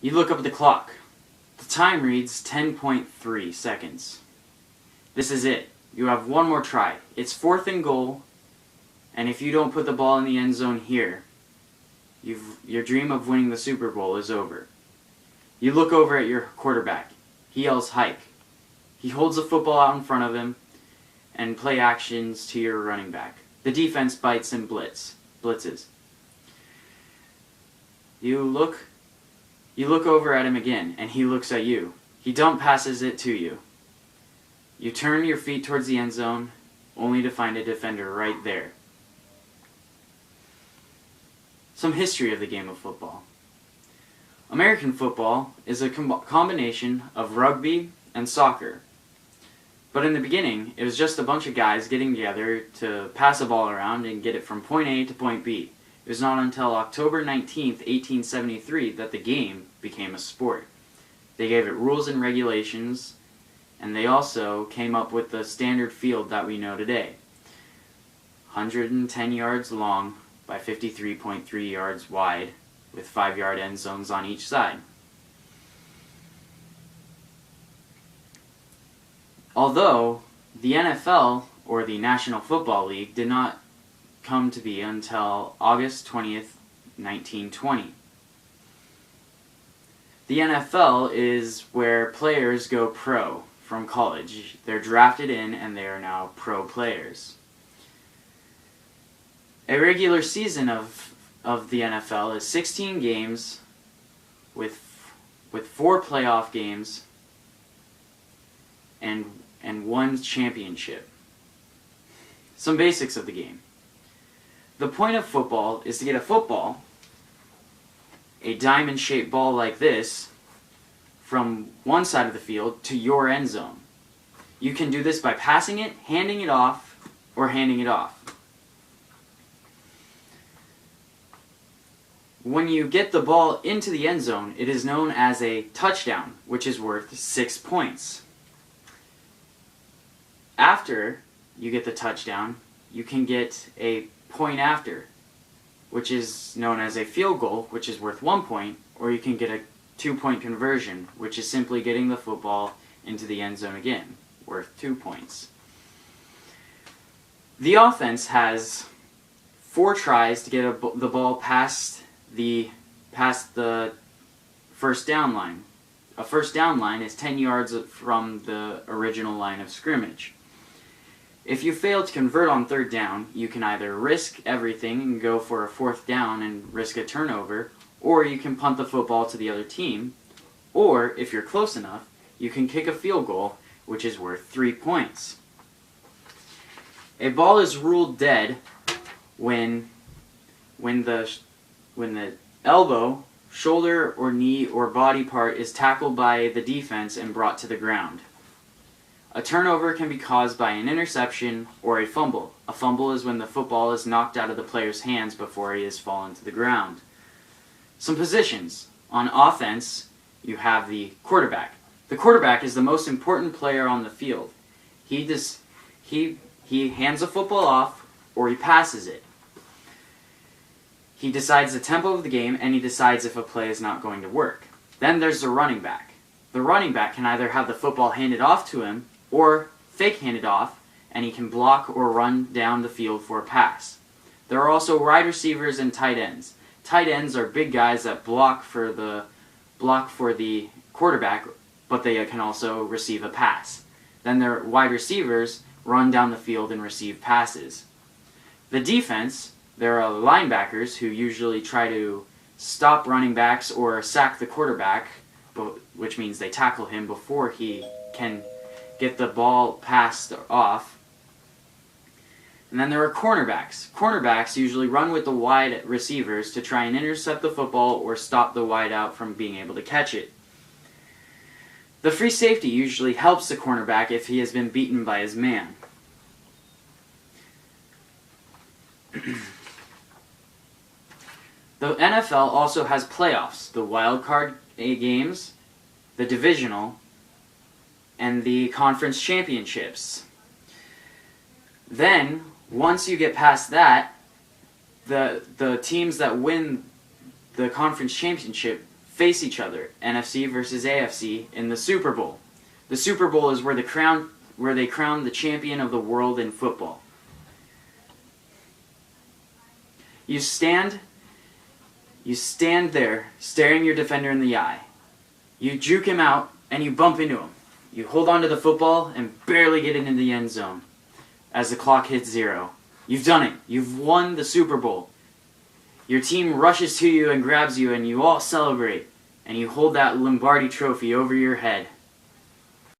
You look up at the clock. The time reads 10.3 seconds. This is it. You have one more try. It's 4th and goal, and if you don't put the ball in the end zone here, your dream of winning the Super Bowl is over. You look over at your quarterback. He yells hike. He holds the football out in front of him and play actions to your running back. The defense bites and blitzes. You look over at him again, and he looks at you. He dump passes it to you. You turn your feet towards the end zone, only to find a defender right there. Some history of the game of football. American football is a combination of rugby and soccer. But in the beginning, it was just a bunch of guys getting together to pass a ball around and get it from point A to point B. It was not until October 19th, 1873 that the game became a sport. They gave it rules and regulations, and they also came up with the standard field that we know today. 110 yards long by 53.3 yards wide, with 5-yard end zones on each side. Although the NFL, or the National Football League, did not come to be until August 20th, 1920. The NFL is where players go pro from college. They're drafted in and they are now pro players. A regular season of the NFL is 16 games with 4 playoff games and 1 championship. Some basics of the game. The point of football is to get a football, a diamond-shaped ball like this, from one side of the field to your end zone. You can do this by passing it, handing it off, or handing it off. When you get the ball into the end zone, it is known as a touchdown, which is worth 6 points. After you get the touchdown, you can get a point after, which is known as a field goal, which is worth 1 point, or you can get a 2-point conversion, which is simply getting the football into the end zone again, worth 2 points. The offense has 4 tries to get the ball past the first down line. A first down line is 10 yards from the original line of scrimmage. If you fail to convert on 3rd down, you can either risk everything and go for a 4th down and risk a turnover, or you can punt the football to the other team, or if you're close enough, you can kick a field goal, which is worth 3 points. A ball is ruled dead when the elbow, shoulder, or knee or body part is tackled by the defense and brought to the ground. A turnover can be caused by an interception or a fumble. A fumble is when the football is knocked out of the player's hands before he has fallen to the ground. Some positions. On offense, you have the quarterback. The quarterback is the most important player on the field. He hands the football off or he passes it. He decides the tempo of the game and he decides if a play is not going to work. Then there's the running back. The running back can either have the football handed off to him or fake hand it off, and he can block or run down the field for a pass. There are also wide receivers and tight ends. Tight ends are big guys that block for the quarterback, but they can also receive a pass. Then their wide receivers run down the field and receive passes. The defense, there are linebackers who usually try to stop running backs or sack the quarterback, which means they tackle him before he can get the ball passed off. And then there are cornerbacks. Cornerbacks usually run with the wide receivers to try and intercept the football or stop the wide out from being able to catch it. The free safety usually helps the cornerback if he has been beaten by his man. The NFL also has playoffs, the wild card games, the divisional, and the conference championships. Then, once you get past that, the teams that win the conference championship face each other, NFC versus AFC, in the Super Bowl. The Super Bowl is where they crown the champion of the world in football. You stand there, staring your defender in the eye. You juke him out, and you bump into him. You hold on to the football and barely get into the end zone as the clock hits 0. You've done it. You've won the Super Bowl. Your team rushes to you and grabs you, and you all celebrate. And you hold that Lombardi trophy over your head.